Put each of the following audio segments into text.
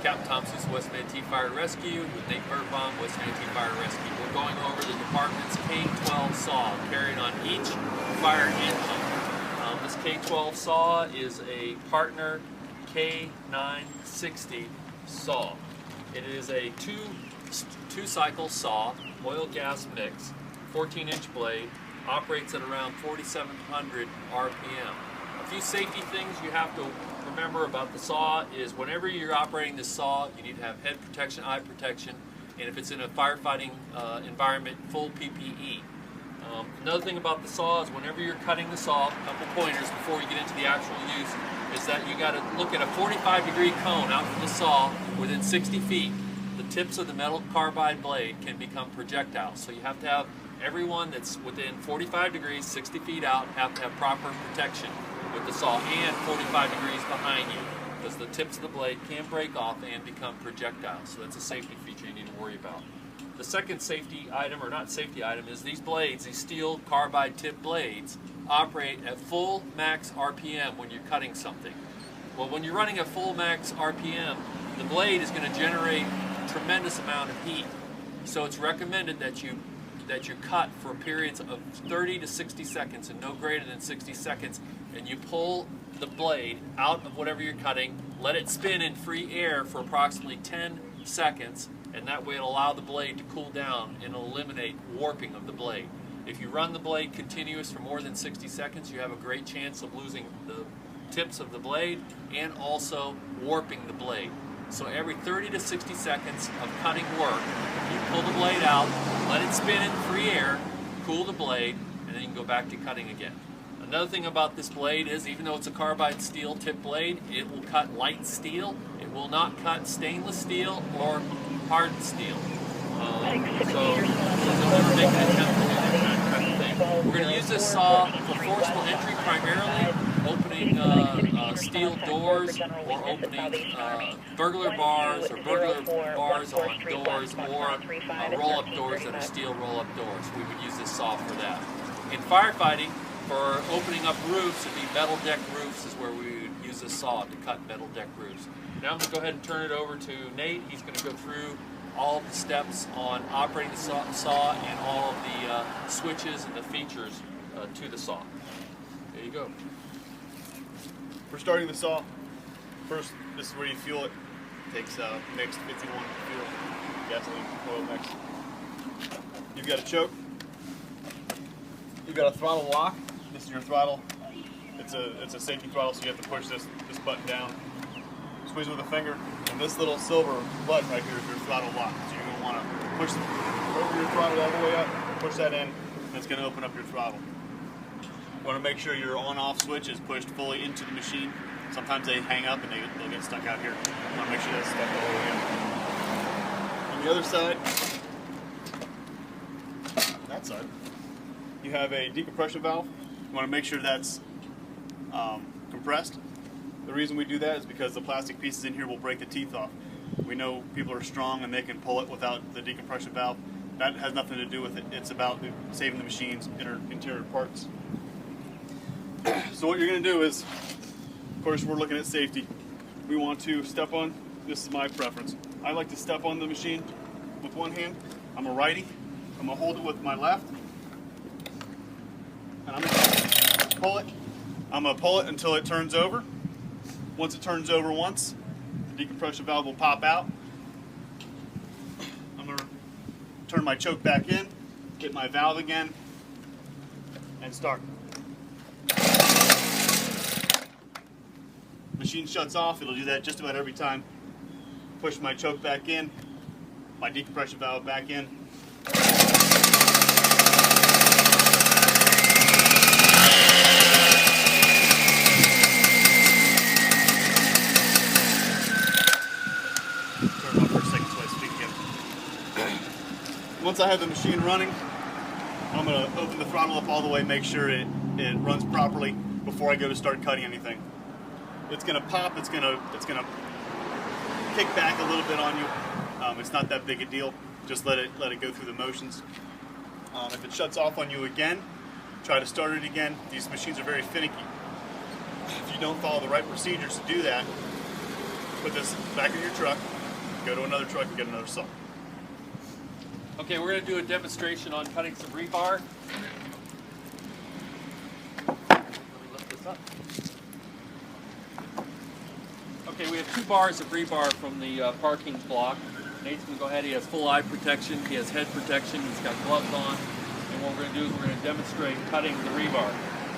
Captain Thompson's West Manatee Fire Rescue with Nate Birnbaum, West Manatee Fire Rescue. We're going over the department's K12 Saw carried on each fire engine. This K12 Saw is a partner K960 saw. It is a two-cycle saw, oil-gas mix, 14-inch blade, operates at around 4,700 RPM. A few safety things you have to remember about the saw is whenever you're operating this saw, you need to have head protection, eye protection, and if it's in a firefighting environment, full PPE. Another thing about the saw is whenever you're cutting the saw, a couple pointers before you get into the actual use, is that you got to look at a 45-degree cone out from the saw within 60 feet. The tips of the metal carbide blade can become projectiles, so you have to have everyone that's within 45 degrees, 60 feet out, have to have proper protection with the saw and 45 degrees behind you, because the tips of the blade can break off and become projectiles. So that's a safety feature you need to worry about. The second safety item, or not safety item, is these blades, these steel carbide tip blades, operate at full max RPM when you're cutting something. Well, when you're running at full max RPM, the blade is going to generate a tremendous amount of heat. So it's recommended that you cut for periods of 30 to 60 seconds and no greater than 60 seconds, and you pull the blade out of whatever you're cutting, let it spin in free air for approximately 10 seconds, and that way it'll allow the blade to cool down and eliminate warping of the blade. If you run the blade continuous for more than 60 seconds, you have a great chance of losing the tips of the blade and also warping the blade. So every 30 to 60 seconds of cutting work, you pull the blade out, let it spin in free air, cool the blade, and then you can go back to cutting again. Another thing about this blade is, even though it's a carbide steel tip blade, it will cut light steel. It will not cut stainless steel or hardened steel. So don't ever make an attempt to do that kind of thing. We're going to use this saw for forcible entry primarily, opening steel doors or opening burglar bars or burglar bars on doors, or roll-up doors that are steel roll-up doors. We would use this saw for that. In firefighting, for opening up roofs, it'd be metal deck roofs is where we would use this saw to cut metal deck roofs. Now I'm going to go ahead and turn it over to Nate. He's going to go through all of the steps on operating the saw and all of the switches and the features to the saw. There you go. For starting the saw, first, this is where you fuel it. Takes mixed 51 fuel, gasoline, oil mix. You've got a choke. You've got a throttle lock. This is your throttle. It's a safety throttle, so you have to push this button down. Squeeze with a finger, and this little silver button right here is your throttle lock. So you're going to want to push over your throttle all the way up, push that in, and it's going to open up your throttle. You want to make sure your on-off switch is pushed fully into the machine. Sometimes they hang up and they'll get stuck out here. You want to make sure that's stuck all the way in. On the other side, that side, you have a decompression valve. You want to make sure that's compressed. The reason we do that is because the plastic pieces in here will break the teeth off. We know people are strong and they can pull it without the decompression valve. That has nothing to do with it. It's about saving the machine's interior parts. So what you're going to do is, of course, we're looking at safety. We want to step on, this is my preference. I like to step on the machine with one hand. I'm a righty. I'm going to hold it with my left. And I'm going to pull it. I'm going to pull it until it turns over. Once it turns over once, the decompression valve will pop out. I'm going to turn my choke back in, get my valve again, and start. Machine shuts off. It'll do that just about every time. Push my choke back in, my decompression valve back in. Once I have the machine running, I'm going to open the throttle up all the way, make sure it runs properly before I go to start cutting anything. It's going to pop, it's going to kick back a little bit on you. It's not that big a deal. Just let it go through the motions. If it shuts off on you again, try to start it again. These machines are very finicky. If you don't follow the right procedures to do that, put this back in your truck, go to another truck and get another saw. Okay, we're going to do a demonstration on cutting some rebar. Let me lift this up. Okay, we have 2 bars of rebar from the parking block. Nate's going to go ahead. He has full eye protection. He has head protection. He's got gloves on. And what we're going to do is we're going to demonstrate cutting the rebar.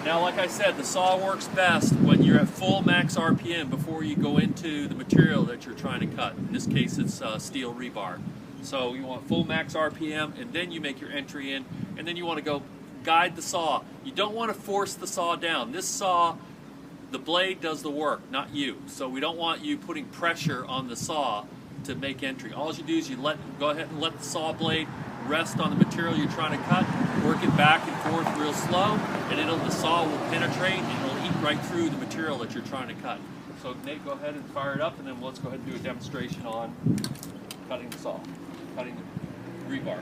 Now, like I said, the saw works best when you're at full max RPM before you go into the material that you're trying to cut. In this case, it's steel rebar. So you want full max RPM, and then you make your entry in, and then you want to go guide the saw. You don't want to force the saw down. This saw, the blade does the work, not you. So we don't want you putting pressure on the saw to make entry. All you do is you go ahead and let the saw blade rest on the material you're trying to cut, work it back and forth real slow, and the saw will penetrate and it'll eat right through the material that you're trying to cut. So Nate, go ahead and fire it up, and then let's go ahead and do a demonstration on cutting the saw, cutting the rebar.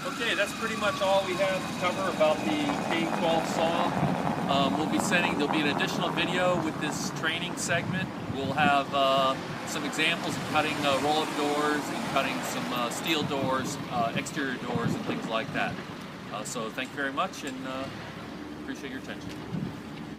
Okay, that's pretty much all we have to cover about the K12 Saw. There'll be an additional video with this training segment. We'll have some examples of cutting roll-up doors and cutting some steel doors, exterior doors, and things like that. So thank you very much, and appreciate your attention.